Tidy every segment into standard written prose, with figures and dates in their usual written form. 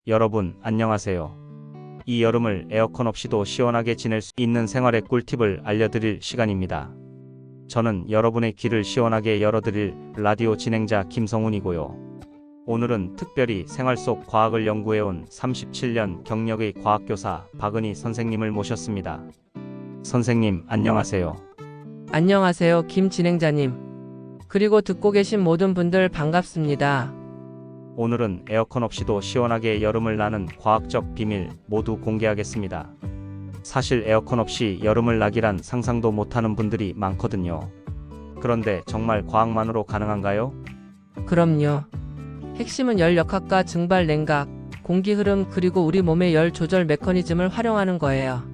여러분, 안녕하세요. 이 여름을 에어컨 없이도 시원하게 지낼 수 있는 생활의 꿀팁을 알려드릴 시간입니다. 저는 여러분의 귀를 시원하게 열어드릴 라디오 진행자 김성훈이고요. 오늘은 특별히 생활 속 과학을 연구해온 37년 경력의 과학교사 박은희 선생님을 모셨습니다. 선생님, 안녕하세요. 안녕하세요, 김 진행자님. 그리고 듣고 계신 모든 분들 반갑습니다. 오늘은 에어컨 없이도 시원하게 여름을 나는 과학적 비밀 모두 공개하겠습니다. 사실 에어컨 없이 여름을 나기란 상상도 못하는 분들이 많거든요. 그런데 정말 과학만으로 가능한가요? 그럼요. 핵심은 열 역학과 증발 냉각, 공기 흐름 그리고 우리 몸의 열 조절 메커니즘을 활용하는 거예요.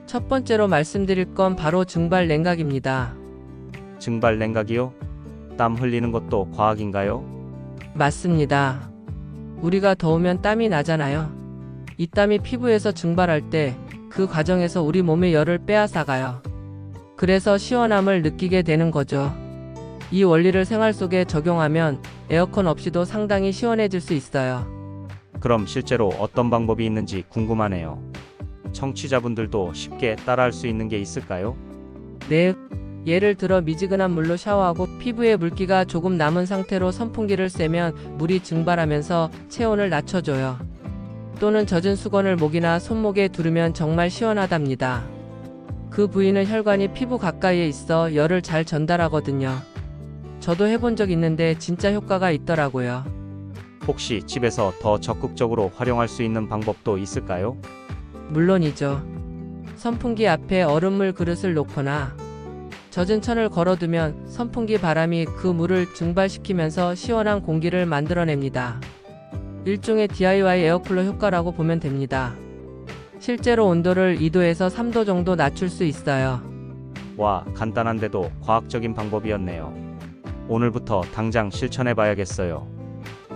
첫 번째로 말씀드릴 건 바로 증발 냉각입니다. 증발 냉각이요? 땀 흘리는 것도 과학인가요? 맞습니다. 우리가 더우면 땀이 나잖아요. 이 땀이 피부에서 증발할 때 그 과정에서 우리 몸의 열을 빼앗아가요. 그래서 시원함을 느끼게 되는 거죠. 이 원리를 생활 속에 적용하면 에어컨 없이도 상당히 시원해질 수 있어요. 그럼 실제로 어떤 방법이 있는지 궁금하네요. 청취자분들도 쉽게 따라할 수 있는 게 있을까요? 네. 예를 들어 미지근한 물로 샤워하고 피부에 물기가 조금 남은 상태로 선풍기를 쐬면 물이 증발하면서 체온을 낮춰줘요. 또는 젖은 수건을 목이나 손목에 두르면 정말 시원하답니다. 그 부위는 혈관이 피부 가까이에 있어 열을 잘 전달하거든요. 저도 해본 적 있는데 진짜 효과가 있더라고요. 혹시 집에서 더 적극적으로 활용할 수 있는 방법도 있을까요? 물론이죠. 선풍기 앞에 얼음물 그릇을 놓거나 젖은 천을 걸어두면 선풍기 바람이 그 물을 증발시키면서 시원한 공기를 만들어냅니다. 일종의 DIY 에어쿨러 효과라고 보면 됩니다. 실제로 온도를 2도에서 3도 정도 낮출 수 있어요. 와, 간단한데도 과학적인 방법이었네요. 오늘부터 당장 실천해봐야겠어요.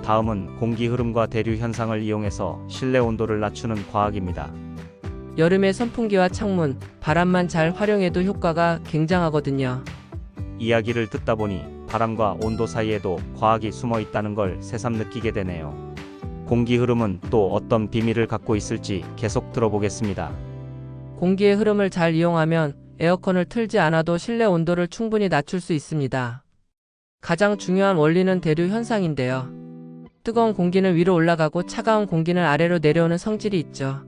다음은 공기 흐름과 대류 현상을 이용해서 실내 온도를 낮추는 과학입니다. 여름에 선풍기와 창문, 바람만 잘 활용해도 효과가 굉장하거든요. 이야기를 듣다 보니 바람과 온도 사이에도 과학이 숨어 있다는 걸 새삼 느끼게 되네요. 공기 흐름은 또 어떤 비밀을 갖고 있을지 계속 들어보겠습니다. 공기의 흐름을 잘 이용하면 에어컨을 틀지 않아도 실내 온도를 충분히 낮출 수 있습니다. 가장 중요한 원리는 대류 현상인데요. 뜨거운 공기는 위로 올라가고 차가운 공기는 아래로 내려오는 성질이 있죠.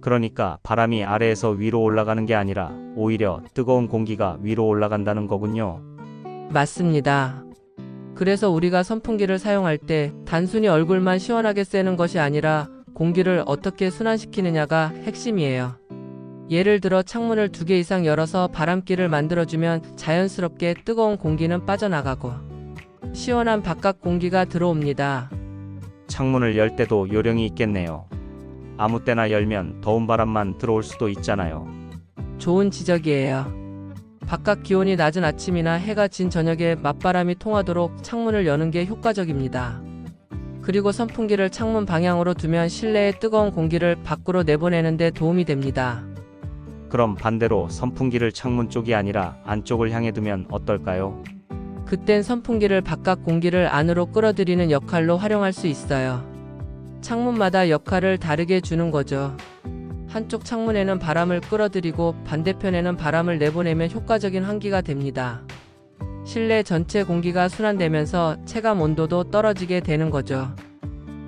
그러니까 바람이 아래에서 위로 올라가는 게 아니라 오히려 뜨거운 공기가 위로 올라간다는 거군요. 맞습니다. 그래서 우리가 선풍기를 사용할 때 단순히 얼굴만 시원하게 쐬는 것이 아니라 공기를 어떻게 순환시키느냐가 핵심이에요. 예를 들어 창문을 2개 이상 열어서 바람기를 만들어주면 자연스럽게 뜨거운 공기는 빠져나가고 시원한 바깥 공기가 들어옵니다. 창문을 열 때도 요령이 있겠네요. 아무 때나 열면 더운 바람만 들어올 수도 있잖아요. 좋은 지적이에요. 바깥 기온이 낮은 아침이나 해가 진 저녁에 맞바람이 통하도록 창문을 여는 게 효과적입니다. 그리고 선풍기를 창문 방향으로 두면 실내의 뜨거운 공기를 밖으로 내보내는 데 도움이 됩니다. 그럼 반대로 선풍기를 창문 쪽이 아니라 안쪽을 향해 두면 어떨까요? 그땐 선풍기를 바깥 공기를 안으로 끌어들이는 역할로 활용할 수 있어요. 창문마다 역할을 다르게 주는 거죠. 한쪽 창문에는 바람을 끌어들이고 반대편에는 바람을 내보내면 효과적인 환기가 됩니다. 실내 전체 공기가 순환되면서 체감 온도도 떨어지게 되는 거죠.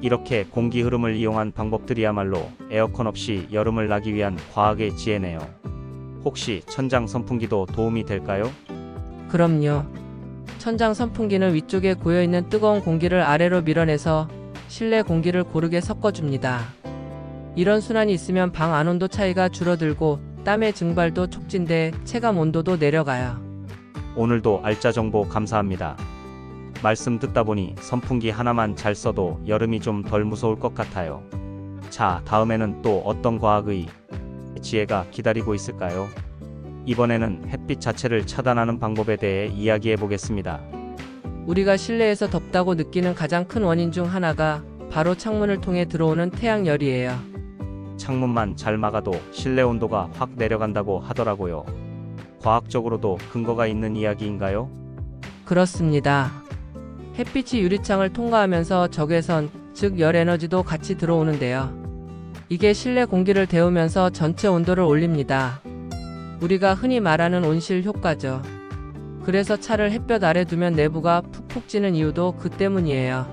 이렇게 공기 흐름을 이용한 방법들이야말로 에어컨 없이 여름을 나기 위한 과학의 지혜네요. 혹시 천장 선풍기도 도움이 될까요? 그럼요. 천장 선풍기는 위쪽에 고여있는 뜨거운 공기를 아래로 밀어내서 실내 공기를 고르게 섞어줍니다. 이런 순환이 있으면 방 안 온도 차이가 줄어들고 땀의 증발도 촉진돼 체감 온도도 내려가요. 오늘도 알짜 정보 감사합니다. 말씀 듣다 보니 선풍기 하나만 잘 써도 여름이 좀 덜 무서울 것 같아요. 자, 다음에는 또 어떤 과학의 지혜가 기다리고 있을까요? 이번에는 햇빛 자체를 차단하는 방법에 대해 이야기해 보겠습니다. 우리가 실내에서 덥다고 느끼는 가장 큰 원인 중 하나가 바로 창문을 통해 들어오는 태양열이에요. 창문만 잘 막아도 실내 온도가 확 내려간다고 하더라고요. 과학적으로도 근거가 있는 이야기인가요? 그렇습니다. 햇빛이 유리창을 통과하면서 적외선, 즉 열 에너지도 같이 들어오는데요. 이게 실내 공기를 데우면서 전체 온도를 올립니다. 우리가 흔히 말하는 온실 효과죠. 그래서 차를 햇볕 아래 두면 내부가 푹푹 찌는 이유도 그 때문이에요.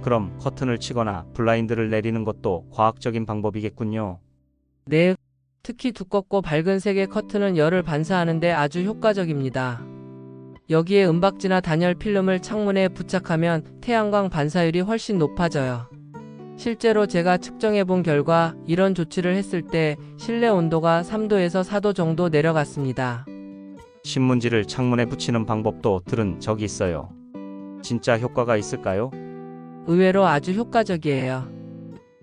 그럼 커튼을 치거나 블라인드를 내리는 것도 과학적인 방법이겠군요. 네, 특히 두껍고 밝은 색의 커튼은 열을 반사하는데 아주 효과적입니다. 여기에 은박지나 단열 필름을 창문에 부착하면 태양광 반사율이 훨씬 높아져요. 실제로 제가 측정해 본 결과 이런 조치를 했을 때 실내 온도가 3도에서 4도 정도 내려갔습니다. 신문지를 창문에 붙이는 방법도 들은 적이 있어요. 진짜 효과가 있을까요? 의외로 아주 효과적이에요.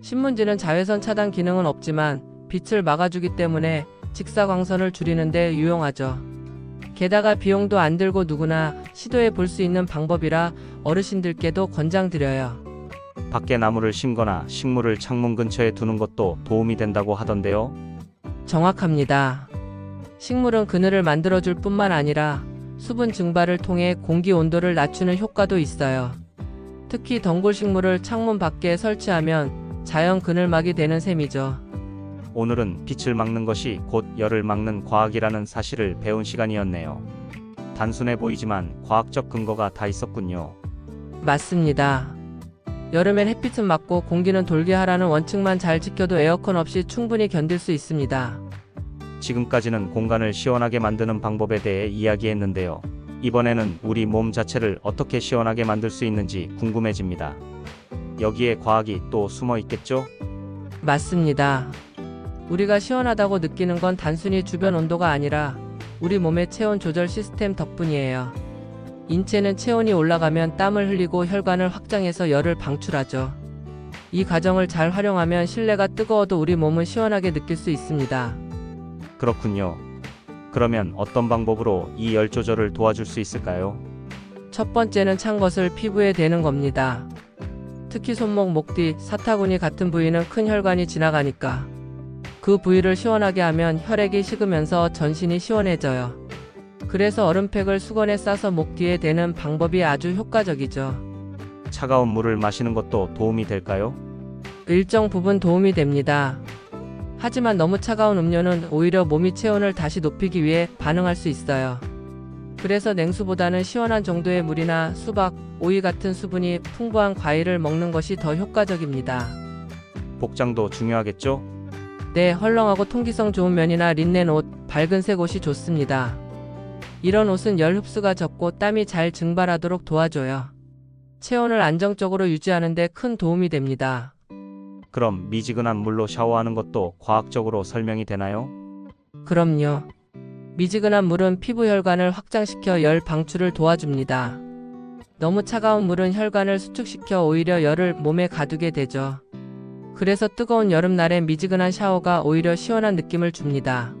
신문지는 자외선 차단 기능은 없지만 빛을 막아주기 때문에 직사광선을 줄이는 데 유용하죠. 게다가 비용도 안 들고 누구나 시도해 볼 수 있는 방법이라 어르신들께도 권장드려요. 밖에 나무를 심거나 식물을 창문 근처에 두는 것도 도움이 된다고 하던데요. 정확합니다. 식물은 그늘을 만들어줄 뿐만 아니라 수분 증발을 통해 공기 온도를 낮추는 효과도 있어요. 특히 덩굴 식물을 창문 밖에 설치하면 자연 그늘막이 되는 셈이죠. 오늘은 빛을 막는 것이 곧 열을 막는 과학이라는 사실을 배운 시간이었네요. 단순해 보이지만 과학적 근거가 다 있었군요. 맞습니다. 여름엔 햇빛은 막고 공기는 돌게 하라는 원칙만 잘 지켜도 에어컨 없이 충분히 견딜 수 있습니다. 지금까지는 공간을 시원하게 만드는 방법에 대해 이야기했는데요. 이번에는 우리 몸 자체를 어떻게 시원하게 만들 수 있는지 궁금해집니다. 여기에 과학이 또 숨어 있겠죠? 맞습니다. 우리가 시원하다고 느끼는 건 단순히 주변 온도가 아니라 우리 몸의 체온 조절 시스템 덕분이에요. 인체는 체온이 올라가면 땀을 흘리고 혈관을 확장해서 열을 방출하죠. 이 과정을 잘 활용하면 실내가 뜨거워도 우리 몸은 시원하게 느낄 수 있습니다. 그렇군요. 그러면 어떤 방법으로 이 열 조절을 도와줄 수 있을까요? 첫 번째는 찬 것을 피부에 대는 겁니다. 특히 손목, 목 뒤, 사타구니 같은 부위는 큰 혈관이 지나가니까 그 부위를 시원하게 하면 혈액이 식으면서 전신이 시원해져요. 그래서 얼음팩을 수건에 싸서 목 뒤에 대는 방법이 아주 효과적이죠. 차가운 물을 마시는 것도 도움이 될까요? 일정 부분 도움이 됩니다. 하지만 너무 차가운 음료는 오히려 몸이 체온을 다시 높이기 위해 반응할 수 있어요. 그래서 냉수보다는 시원한 정도의 물이나 수박, 오이 같은 수분이 풍부한 과일을 먹는 것이 더 효과적입니다. 복장도 중요하겠죠? 네, 헐렁하고 통기성 좋은 면이나 린넨 옷, 밝은 색 옷이 좋습니다. 이런 옷은 열 흡수가 적고 땀이 잘 증발하도록 도와줘요. 체온을 안정적으로 유지하는 데 큰 도움이 됩니다. 그럼 미지근한 물로 샤워하는 것도 과학적으로 설명이 되나요? 그럼요. 미지근한 물은 피부 혈관을 확장시켜 열 방출을 도와줍니다. 너무 차가운 물은 혈관을 수축시켜 오히려 열을 몸에 가두게 되죠. 그래서 뜨거운 여름날엔 미지근한 샤워가 오히려 시원한 느낌을 줍니다.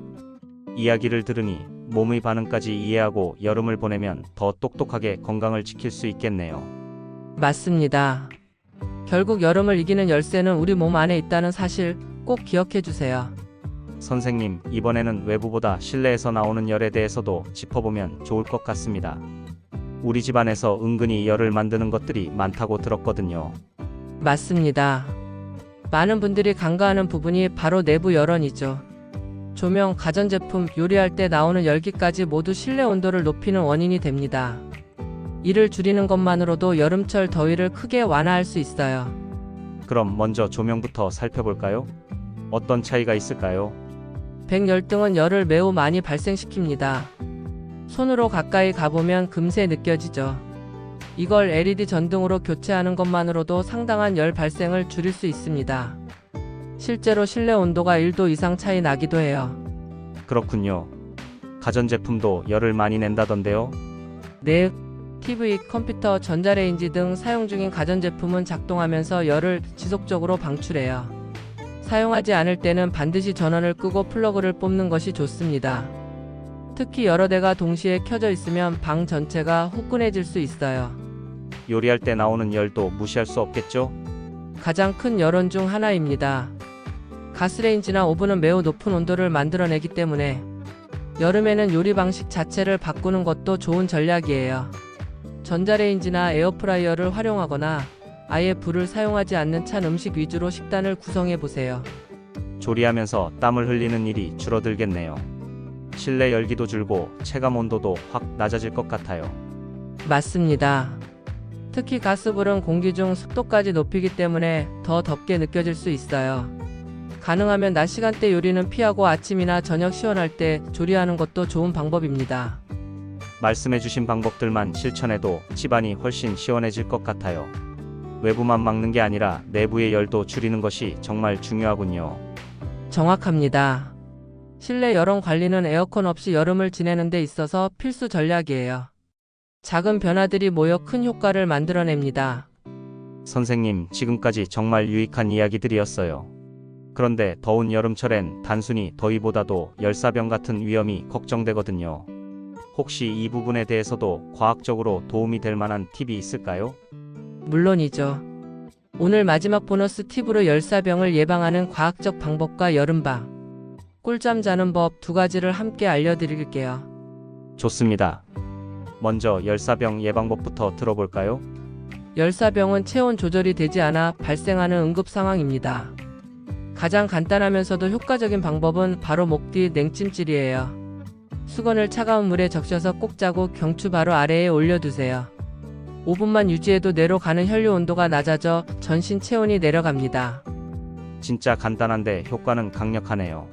이야기를 들으니 몸의 반응까지 이해하고 여름을 보내면 더 똑똑하게 건강을 지킬 수 있겠네요. 맞습니다. 결국 여름을 이기는 열쇠는 우리 몸 안에 있다는 사실 꼭 기억해 주세요. 선생님, 이번에는 외부보다 실내에서 나오는 열에 대해서도 짚어보면 좋을 것 같습니다. 우리 집안에서 은근히 열을 만드는 것들이 많다고 들었거든요. 맞습니다. 많은 분들이 간과하는 부분이 바로 내부 열원이죠. 조명, 가전제품, 요리할 때 나오는 열기까지 모두 실내 온도를 높이는 원인이 됩니다. 이를 줄이는 것만으로도 여름철 더위를 크게 완화할 수 있어요. 그럼 먼저 조명부터 살펴볼까요? 어떤 차이가 있을까요? 백열등은 열을 매우 많이 발생시킵니다. 손으로 가까이 가보면 금세 느껴지죠. 이걸 LED 전등으로 교체하는 것만으로도 상당한 열 발생을 줄일 수 있습니다. 실제로 실내 온도가 1도 이상 차이 나기도 해요. 그렇군요. 가전제품도 열을 많이 낸다던데요. 네, TV, 컴퓨터, 전자레인지 등 사용 중인 가전제품은 작동하면서 열을 지속적으로 방출해요. 사용하지 않을 때는 반드시 전원을 끄고 플러그를 뽑는 것이 좋습니다. 특히 여러 대가 동시에 켜져 있으면 방 전체가 후끈해질 수 있어요. 요리할 때 나오는 열도 무시할 수 없겠죠? 가장 큰 열원 중 하나입니다. 가스레인지나 오븐은 매우 높은 온도를 만들어내기 때문에 여름에는 요리 방식 자체를 바꾸는 것도 좋은 전략이에요. 전자레인지나 에어프라이어를 활용하거나 아예 불을 사용하지 않는 찬 음식 위주로 식단을 구성해 보세요. 조리하면서 땀을 흘리는 일이 줄어들겠네요. 실내 열기도 줄고 체감 온도도 확 낮아질 것 같아요. 맞습니다. 특히 가스불은 공기 중 습도까지 높이기 때문에 더 덥게 느껴질 수 있어요. 가능하면 낮 시간대 요리는 피하고 아침이나 저녁 시원할 때 조리하는 것도 좋은 방법입니다. 말씀해주신 방법들만 실천해도 집안이 훨씬 시원해질 것 같아요. 외부만 막는 게 아니라 내부의 열도 줄이는 것이 정말 중요하군요. 정확합니다. 실내 여름 관리는 에어컨 없이 여름을 지내는 데 있어서 필수 전략이에요. 작은 변화들이 모여 큰 효과를 만들어냅니다. 선생님, 지금까지 정말 유익한 이야기들이었어요. 그런데 더운 여름철엔 단순히 더위보다도 열사병 같은 위험이 걱정되거든요. 혹시 이 부분에 대해서도 과학적으로 도움이 될 만한 팁이 있을까요? 물론이죠. 오늘 마지막 보너스 팁으로 열사병을 예방하는 과학적 방법과 여름방, 꿀잠 자는 법 두 가지를 함께 알려드릴게요. 좋습니다. 먼저 열사병 예방법부터 들어볼까요? 열사병은 체온 조절이 되지 않아 발생하는 응급 상황입니다. 가장 간단하면서도 효과적인 방법은 바로 목 뒤 냉찜질이에요. 수건을 차가운 물에 적셔서 꼭 짜고 경추 바로 아래에 올려두세요. 5분만 유지해도 뇌로 가는 혈류 온도가 낮아져 전신 체온이 내려갑니다. 진짜 간단한데 효과는 강력하네요.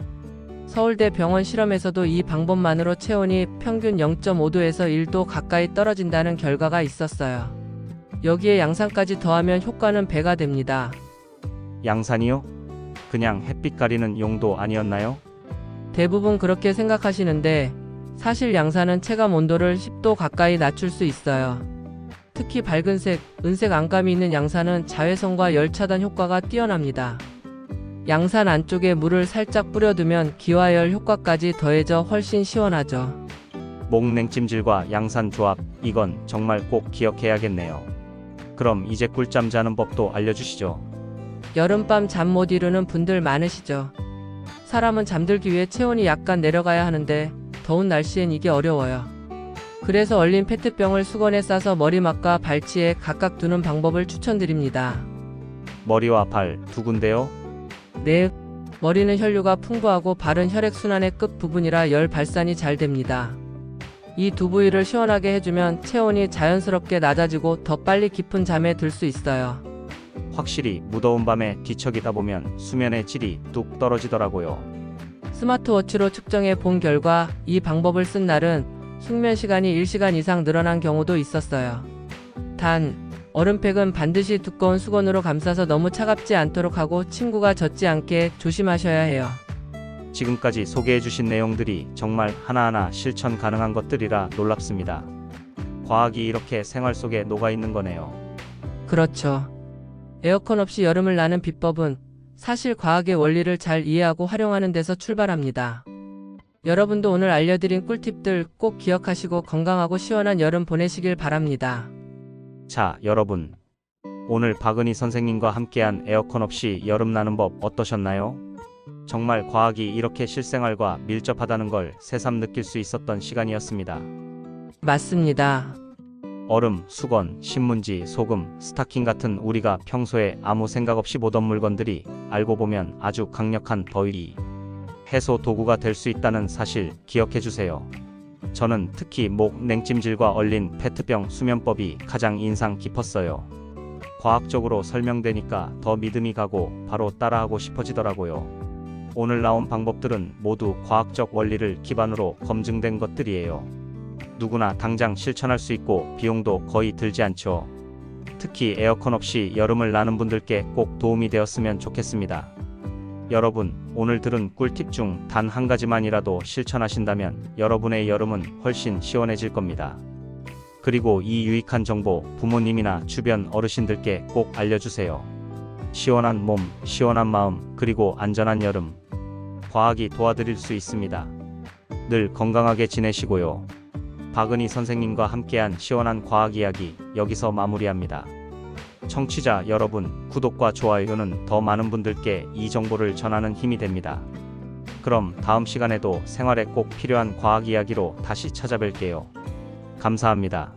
서울대 병원 실험에서도 이 방법만으로 체온이 평균 0.5도에서 1도 가까이 떨어진다는 결과가 있었어요. 여기에 양산까지 더하면 효과는 배가 됩니다. 양산이요? 그냥 햇빛 가리는 용도 아니었나요? 대부분 그렇게 생각하시는데 사실 양산은 체감 온도를 10도 가까이 낮출 수 있어요. 특히 밝은색, 은색 안감이 있는 양산은 자외선과 열 차단 효과가 뛰어납니다. 양산 안쪽에 물을 살짝 뿌려두면 기와열 효과까지 더해져 훨씬 시원하죠. 목 냉찜질과 양산 조합, 이건 정말 꼭 기억해야겠네요. 그럼 이제 꿀잠 자는 법도 알려주시죠. 여름밤 잠 못 이루는 분들 많으시죠. 사람은 잠들기 위해 체온이 약간 내려가야 하는데 더운 날씨엔 이게 어려워요. 그래서 얼린 페트병을 수건에 싸서 머리맡과 발치에 각각 두는 방법을 추천드립니다. 머리와 발 두 군데요? 네, 머리는 혈류가 풍부하고 발은 혈액순환의 끝 부분이라 열 발산이 잘 됩니다. 이 두 부위를 시원하게 해주면 체온이 자연스럽게 낮아지고 더 빨리 깊은 잠에 들 수 있어요. 확실히 무더운 밤에 뒤척이다 보면 수면의 질이 뚝 떨어지더라고요. 스마트워치로 측정해 본 결과 이 방법을 쓴 날은 숙면 시간이 1시간 이상 늘어난 경우도 있었어요. 단, 얼음팩은 반드시 두꺼운 수건으로 감싸서 너무 차갑지 않도록 하고 침구가 젖지 않게 조심하셔야 해요. 지금까지 소개해주신 내용들이 정말 하나하나 실천 가능한 것들이라 놀랍습니다. 과학이 이렇게 생활 속에 녹아있는 거네요. 그렇죠. 에어컨 없이 여름을 나는 비법은 사실 과학의 원리를 잘 이해하고 활용하는 데서 출발합니다. 여러분도 오늘 알려드린 꿀팁들 꼭 기억하시고 건강하고 시원한 여름 보내시길 바랍니다. 자, 여러분. 오늘 박은희 선생님과 함께한 에어컨 없이 여름 나는 법 어떠셨나요? 정말 과학이 이렇게 실생활과 밀접하다는 걸 새삼 느낄 수 있었던 시간이었습니다. 맞습니다. 얼음, 수건, 신문지, 소금, 스타킹 같은 우리가 평소에 아무 생각 없이 보던 물건들이 알고 보면 아주 강력한 더위 해소 도구가 될 수 있다는 사실 기억해주세요. 저는 특히 목 냉찜질과 얼린 페트병 수면법이 가장 인상 깊었어요. 과학적으로 설명되니까 더 믿음이 가고 바로 따라하고 싶어지더라고요. 오늘 나온 방법들은 모두 과학적 원리를 기반으로 검증된 것들이에요. 누구나 당장 실천할 수 있고 비용도 거의 들지 않죠. 특히 에어컨 없이 여름을 나는 분들께 꼭 도움이 되었으면 좋겠습니다. 여러분, 오늘 들은 꿀팁 중 단 한 가지만이라도 실천하신다면 여러분의 여름은 훨씬 시원해질 겁니다. 그리고 이 유익한 정보 부모님이나 주변 어르신들께 꼭 알려주세요. 시원한 몸, 시원한 마음, 그리고 안전한 여름. 과학이 도와드릴 수 있습니다. 늘 건강하게 지내시고요. 박은희 선생님과 함께한 시원한 과학 이야기 여기서 마무리합니다. 청취자 여러분, 구독과 좋아요는 더 많은 분들께 이 정보를 전하는 힘이 됩니다. 그럼 다음 시간에도 생활에 꼭 필요한 과학 이야기로 다시 찾아뵐게요. 감사합니다.